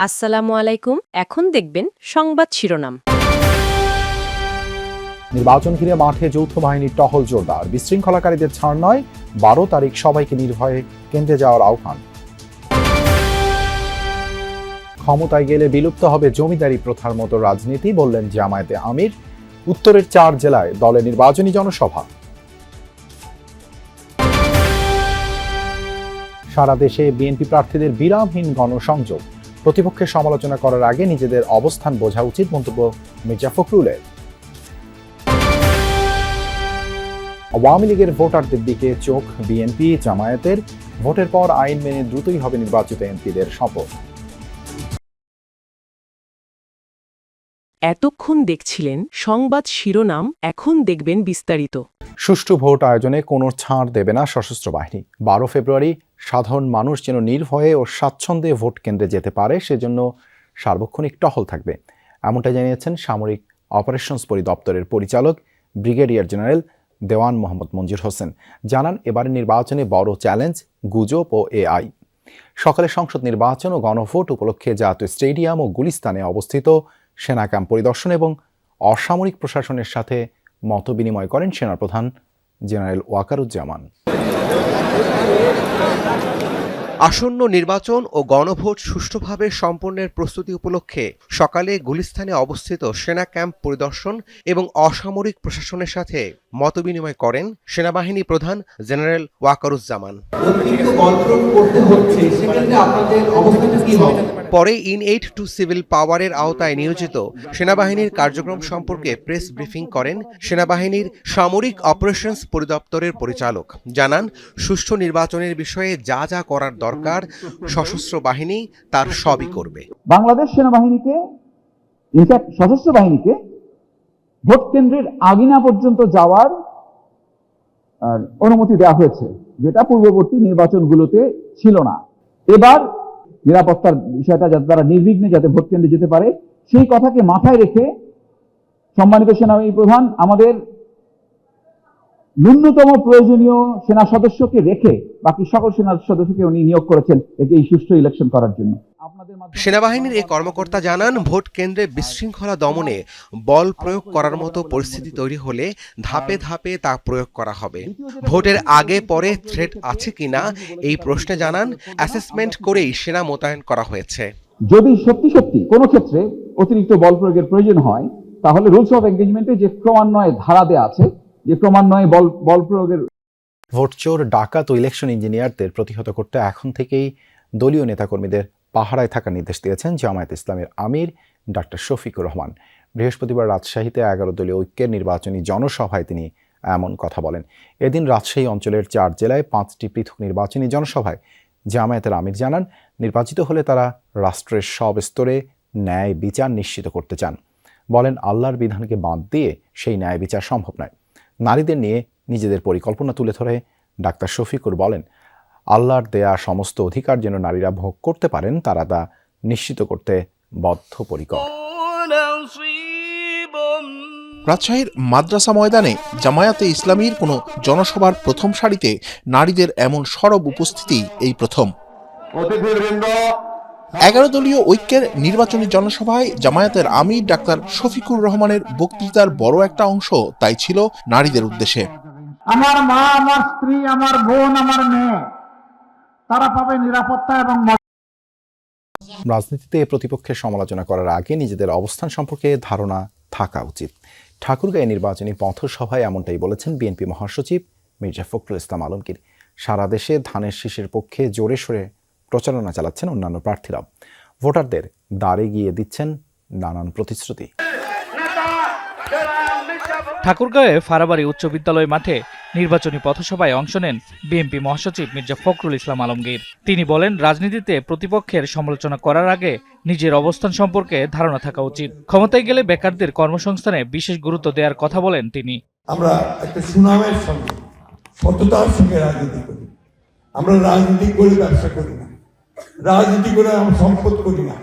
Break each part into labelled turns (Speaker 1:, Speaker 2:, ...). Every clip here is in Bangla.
Speaker 1: আসসালামু আলাইকুম। এখন দেখবেন সংবাদ শিরোনাম।
Speaker 2: নির্বাচন ঘিরে মাঠে যৌথ বাহিনীর টহল জোরদার, বিশৃঙ্খলাকারীদের ছাড় নয়, 12 তারিখ সবাইকে নির্ভয়ে কেন্দ্রে যাওয়ার আহ্বান। ক্ষমতায় গেলে বিলুপ্ত হবে জমিদারি প্রথার মতো রাজনীতি, বললেন জামায়াতে আমির। উত্তরের 4 জেলায় দলের নির্বাচনী জনসভা। সারা দেশে বিএনপি প্রার্থীদের বিরামহীন গণসংযোগ, প্রতিপক্ষের সমালোচনা করার আগে নিজেদের অবস্থান বোঝা উচিত, মন্তব্য মির্জা ফখরুলের। আওয়ামী লীগের ভোটারদের দিকে চোখ বিএনপি জামায়াতের, ভোটের পর আইন মেনে দ্রুতই হবে নির্বাচিত এমপিদের শপথ।
Speaker 1: এতক্ষণ দেখছিলেন সংবাদ শিরোনাম, এখন দেখবেন বিস্তারিত।
Speaker 2: সুষ্ঠু ভোট আয়োজনে কোনো ছাড় দেবে না সশস্ত্র বাহিনী। 12 ফেব্রুয়ারি সাধারণ মানুষ যেন নির্ভয়ে ও স্বাচ্ছন্দ্যে ভোট কেন্দ্রে যেতে পারে, সেজন্য সার্বক্ষণিক টহল থাকবে, এমনটা জানিয়েছেন সামরিক অপারেশনস পরিদপ্তরের পরিচালক ব্রিগেডিয়ার জেনারেল দেওয়ান মোহাম্মদ মঞ্জুর হোসেন। জানান, এবারের নির্বাচনে বড় চ্যালেঞ্জ গুজব ও এআই। সকালে সংসদ নির্বাচন ও গণভোট উপলক্ষে জাতীয় স্টেডিয়াম ও গুলিস্তানে অবস্থিত সেনা ক্যাম্প পরিদর্শন এবং অসামরিক প্রশাসনের সাথে মতবিনিময় করেন সেনাপ্রধান জেনারেল ওয়াকারুজ্জামান।
Speaker 3: আসন্ন নির্বাচন ও গণভোট সুষ্ঠুভাবে সম্পন্নের প্রস্তুতি উপলক্ষে সকালে গুলিস্তানে অবস্থিত সেনা ক্যাম্প পরিদর্শন এবং অসামরিক প্রশাসনের সাথে মতবিনিময় করেন সেনাবাহিনী প্রধান জেনারেল ওয়াকারুজ্জামান। পরে ইন-8 টু সিভিল পাওয়ারের আওতায় নিয়োজিত সেনাবাহিনীর কার্যক্রম সম্পর্কে প্রেস ব্রিফিং করেন সেনাবাহিনীর সামরিক অপারেশনস পরিদপ্তরের পরিচালক। জানান, সুষ্ঠু নির্বাচনের বিষয়ে যা যা করার দরকার সশস্ত্র বাহিনী তার সবই করবে।
Speaker 4: বাংলাদেশ সেনাবাহিনীকে, ইনফ্যাক্ট সশস্ত্র বাহিনীকে ভোট কেন্দ্রের আগিনা পর্যন্ত যাওয়ার অনুমতি দেওয়া হয়েছে, যেটা পূর্ববর্তী নির্বাচনগুলোতে ছিল না। এবার নিরাপত্তার বিষয়টা যাতে তারা নির্বিঘ্নে যাতে ভোট কেন্দ্রে যেতে পারে, সেই কথাকে মাথায় রেখে সম্মানিত সেনাবাহিনী প্রধান আমাদের ন্যূনতম প্রয়োজনীয় সেনা সদস্যকে রেখে বাকি সকল সেনা সদস্যকে উনি নিয়োগ করেছেন এই সুষ্ঠু ইলেকশন করার জন্য।
Speaker 3: সেনাবাহিনীর এই কর্মকর্তা জানান, ভোট কেন্দ্রে বিশৃঙ্খলা দমনে বল প্রয়োগ করার মতো পরিস্থিতি তৈরি হলে ধাপে ধাপে তা প্রয়োগ করা হবে। ভোটের আগে পরে থ্রেট আছে কিনা এই প্রশ্নে জানান, অ্যাসেসমেন্ট করেই সেনা মোতায়েন করা হয়েছে।
Speaker 4: যদি সত্যি কোনো ক্ষেত্রে অতিরিক্ত বল প্রয়োগের প্রয়োজন হয়, তাহলে রুলস অফ এনগেজমেন্টে যে ক্রমান্বয়ে ধারা দেওয়া আছে, যে ক্রমান্বয়ে বল প্রয়োগের।
Speaker 2: ভোটচোর ডাকাত ও ইলেকশন ইঞ্জিনিয়ারদের প্রতিহত করতে এখন থেকেই দলীয় নেতাকর্মীদের পাহারায় থাকার নির্দেশ দিয়েছেন জামায়াত ইসলামের আমির ডাক্তার শফিকুর রহমান। বৃহস্পতিবার রাজশাহীতে 11 দলীয় ঐক্যের নির্বাচনী জনসভায় তিনি এমন কথা বলেন। এদিন রাজশাহী অঞ্চলের 4 জেলায় 5টি পৃথক নির্বাচনী জনসভায় জামায়াতের আমির জানান, নির্বাচিত হলে তারা রাষ্ট্রের সব স্তরে ন্যায় বিচার নিশ্চিত করতে চান। বলেন, আল্লাহর বিধানকে বাদ দিয়ে সেই ন্যায় বিচার সম্ভব নয়। নারীদের নিয়ে নিজেদের পরিকল্পনা তুলে ধরে ডাক্তার শফিকুর বলেন, আল্লাহর দেয়া সমস্ত অধিকার যেন নারীরা ভোগ করতে পারেন, তারা তা নিশ্চিত করতে বদ্ধপরিকর।
Speaker 5: রাজশাহীর মাদ্রাসা ময়দানে জামায়াতে ইসলামীর কোনো জনসভার প্রথম সারিতে নারীদের এমন সরব উপস্থিতি এই প্রথম। 11 দলীয় ঐক্যের নির্বাচনী জনসভায় জামায়াতের আমির ডাক্তার শফিকুর রহমানের বক্তৃতার বড় একটা অংশ তাই ছিল নারীদের উদ্দেশ্যে।
Speaker 6: আমার মা, আমার স্ত্রী, আমার বোন, আমার মেয়ে, তারা পাবে নিরাপত্তা এবং
Speaker 2: রাজনীতিতে প্রতিপক্ষের সমালোচনা করার আগে নিজেদের অবস্থান সম্পর্কে ধারণা থাকা উচিত। ঠাকুরগাঁয়ে নির্বাচনী পথসভায় এমনটাই বলেছেন বিএনপি মহাসচিব মির্জা ফখরুল ইসলাম আলমগীর। সারা দেশে ধানের শীষের পক্ষে জোরে সোরে প্রচারণা চালাচ্ছেন অন্যান্য প্রার্থীরাও। ভোটারদের দ্বারে গিয়ে দিচ্ছেন নানান প্রতিশ্রুতি।
Speaker 7: ঠাকুরগাঁয়ে ফারাবাড়ি উচ্চ বিদ্যালয় মাঠে নির্বাচনী পথসভায় অংশ নেন বিএনপি মহাসচিব মির্জা ফখরুল ইসলাম আলমগীর। তিনি বলেন, রাজনীতিতে প্রতিপক্ষের সমালোচনা করার আগে নিজের অবস্থান সম্পর্কে ধারণা থাকা উচিত। ক্ষমতায় গেলে বেকারদের কর্মসংস্থানে বিশেষ গুরুত্ব দেওয়ার কথা বলেন তিনি।
Speaker 8: আমরা একটা সুনামের সঙ্গে, সততার সঙ্গে রাজনীতি করি। আমরা রাজনীতি করে ব্যবসা করি না, রাজনীতি করে আমরা সম্পদ করি না।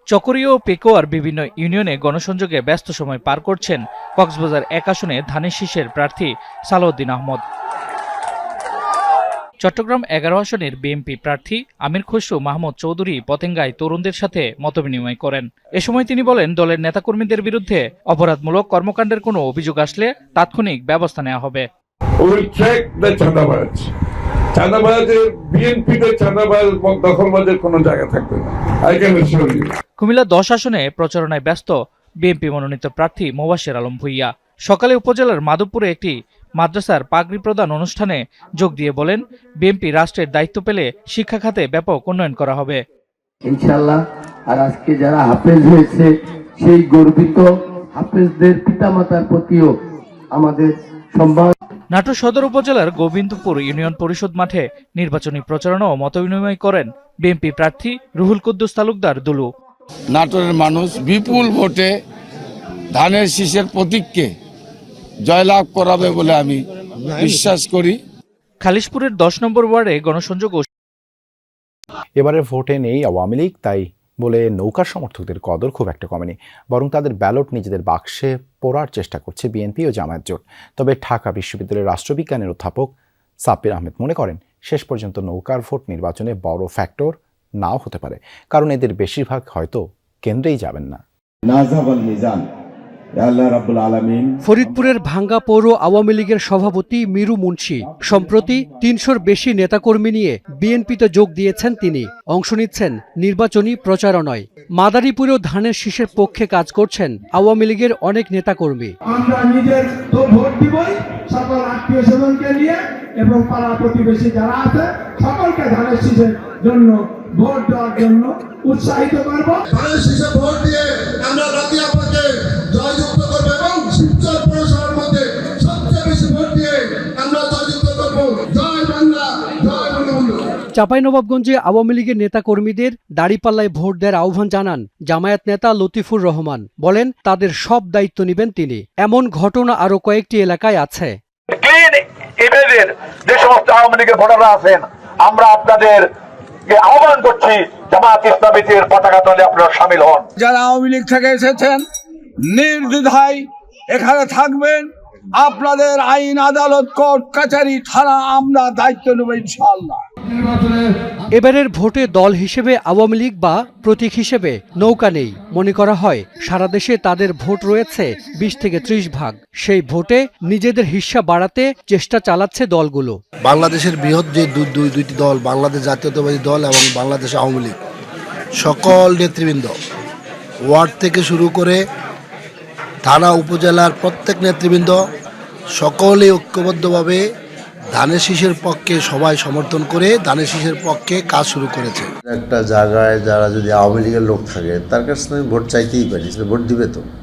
Speaker 7: চকরিয়া ও পেকুয়ার বিভিন্ন ইউনিয়নে গণসংযোগে ব্যস্ত সময় পার করছেন কক্সবাজার 1 আসনে ধানের শীষের প্রার্থী সালাউদ্দিন আহমদ। চট্টগ্রাম 11 আসনের বিএনপি প্রার্থী আমির খসরু মাহমুদ চৌধুরী পতেঙ্গায় তরুণদের সাথে মতবিনিময় করেন। এ সময় তিনি বলেন, দলের নেতাকর্মীদের বিরুদ্ধে অপরাধমূলক কর্মকাণ্ডের কোনো অভিযোগ আসলে তাৎক্ষণিক ব্যবস্থা নেওয়া হবে।
Speaker 8: দখলবাজের কোনো জায়গা থাকবে না।
Speaker 7: কুমিল্লা 10 আসনে প্রচারণায় ব্যস্ত বিএনপি মনোনীত প্রার্থী মোবাশ্বের আলম ভূঁইয়া সকালে উপজেলার মাধবপুরে একটি মাদ্রাসার পাগড়ি প্রদান অনুষ্ঠানে যোগ দিয়ে বলেন, বিএনপি রাষ্ট্রের দায়িত্ব পেলে শিক্ষা খাতে ব্যাপক উন্নয়ন করা হবে
Speaker 9: ইনশাআল্লাহ। আর আজকে যারা হাফেজ হয়েছে সেই গর্বিত হাফেজদের পিতামাতার প্রতিও আমাদের সম্মান।
Speaker 7: নাটোর সদর উপজেলার গোবিন্দপুর ইউনিয়ন পরিষদ মাঠে নির্বাচনী প্রচারণা ও মতবিনিময় করেন বিএনপি প্রার্থী রুহুল কুদ্দুস তালুকদার দুলু।
Speaker 10: নাটোরের মানুষ বিপুল ভোটে ধানের শীষের প্রতীককে জয়লাভ করাবে বলে আমি বিশ্বাস করি।
Speaker 7: খালিশপুরের 10 নম্বর ওয়ার্ডে গণসংযোগ
Speaker 2: এবারের ভোটে নেই আওয়ামী লীগ, তাই বলে নৌকার সমর্থকদের কদর খুব একটা কমেনি, বরং তাদের ব্যালট নিজেদের বাক্সে পোড়ার চেষ্টা করছে বিএনপি ও জামায়াত জোট। তবে ঢাকা বিশ্ববিদ্যালয়ের রাষ্ট্রবিজ্ঞানের অধ্যাপক সাব্বির আহমেদ মনে করেন, শেষ পর্যন্ত নৌকার ভোট নির্বাচনে বড় ফ্যাক্টর নাও হতে পারে, কারণ এদের বেশিরভাগ হয়তো কেন্দ্রেই যাবেন না।
Speaker 11: ফরিদপুরের ভাঙ্গা পৌর আওয়ামী লীগের সভাপতি মিরু মুন্সি সম্প্রতি ৩০০-র বেশি নেতাকর্মী নিয়ে বিএনপিতে যোগ দিয়েছেন। তিনি অংশ নিচ্ছেন নির্বাচনী প্রচারণায়। মাদারীপুরেও ধানের শীষের পক্ষে কাজ করছেন আওয়ামী লীগের অনেক নেতাকর্মী।
Speaker 6: আমরা নিজের তো ভোট দিবই, সকল আত্মীয় স্বজনকে নিয়ে এবং পাড়া প্রতিবেশী যারা আছে সকলকে ধানের শীষের জন্য ভোট দেওয়ার জন্য উৎসাহিত করব।
Speaker 8: ধানের শীষে ভোট দিয়ে আমরা রাতিয়াপাকে জয়যুক্ত করব এবং শিবচর পৌরসভার মধ্যে সবচেয়ে বেশি ভোট দিয়ে আমরা জয়যুক্ত করব। জয় বাংলা, জয় বঙ্গবন্ধু।
Speaker 11: চাঁপাইনবাবগঞ্জে আওয়ামী লীগের নেতাকর্মীদের দাঁড়িপাল্লায় ভোট দেওয়ার আহ্বান জানান জামায়াত নেতা লতিফুর রহমান। বলেন, তাদের সব দায়িত্ব নেবেন তিনি। এমন ঘটনা আরো কয়েকটি এলাকায় আছে।
Speaker 12: যে সমস্ত আওয়ামী লীগের ভোটাররা আছেন, আমরা আপনাদের আহ্বান করছি জামায়াত ইসলামীর পতাকা তলে আপনারা শামিল হন।
Speaker 10: যারা আওয়ামী লীগ থেকে এসেছেন নির্দ্বিধায় এখানে থাকবেন। আপনাদের আইন, আদালত, কোর্ট কাছারি, থানা আমরা দায়িত্ব নেব ইনশাআল্লাহ।
Speaker 11: এবারের ভোটে দল হিসেবে আওয়ামী লীগ বা প্রতীক হিসেবে নৌকা নেই। মনে করা হয় সারা দেশে তাদের ভোট রয়েছে 20 থেকে 30 ভাগ। সেই ভোটে নিজেদের হিস্সা বাড়াতে চেষ্টা চালাচ্ছে দলগুলো।
Speaker 9: বাংলাদেশের বৃহৎ যে দুইটি দল, বাংলাদেশ জাতীয়তাবাদী দল এবং বাংলাদেশ আওয়ামী লীগ, সকল নেতৃবৃন্দ ওয়ার্ড থেকে শুরু করে থানা উপজেলার প্রত্যেক নেতৃবৃন্দ সকলেই ঐক্যবদ্ধভাবে ধানের শীষের পক্ষে সবাই সমর্থন করে ধানের শীষের পক্ষে কাজ শুরু করেছে।
Speaker 13: একটা জায়গায় যারা যদি আওয়ামী লীগের লোক থাকে তার কাছে ভোট চাইতেই পারি, ভোট দিবে তো।